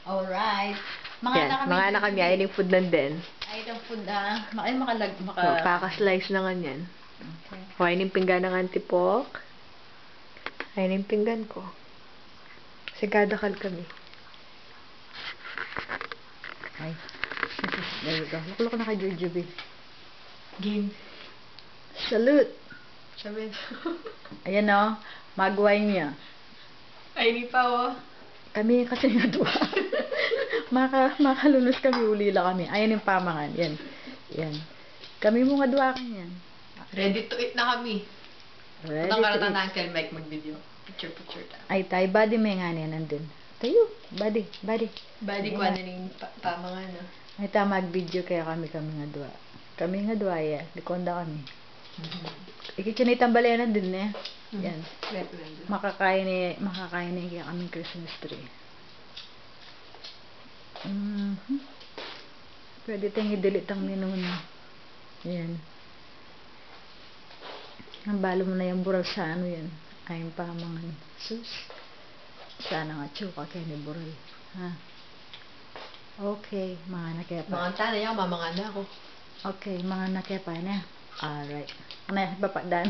Alright. Mga Yan, na kami. mga anak kami, ayun yung food nandun. Ay, itong food na. Ay, makalag. Kaka-slice na nga yan. Okay. Kain yung pinggan ng Auntie Pok. Kain yung pinggan ko. Sigadakal kami. Ay. There you go. Lukulok na kay Jujubee. Game. Salute! Sabi. Ayan o. Magway niya. Ay, di pa oh. Kami kasi nga dua. Makalunos kami, ulila kami. Ayan yung pamangan. Yan. Yan. Kami mo nga dua kanyan. Ready to eat na kami. Ready Itong to karatan eat. na Uncle Mike mag-video. Picture ta. Ay, tayo. Body may nga niya nandun. Tayo. Body. Body ko ano yung pamangan no. Ay, mag-video kaya kami nga dua. Kami nga dua ya. Dikonda kami. Ikichinitang balayanan din eh. Yan. Makakain kaya kaming Christmas tree. Pwede tayong i-delete ang menu na. Yan. Ang balo mo na yung bural sa ano yan. Ayun pa mga sus. Sana nga tsuka kaya ni bural. Ha? Okay, mga nakepa. Mga tanay ako, mamangana ako. Okay, mga nakepa na. Alright. Ano yan, bapak dan.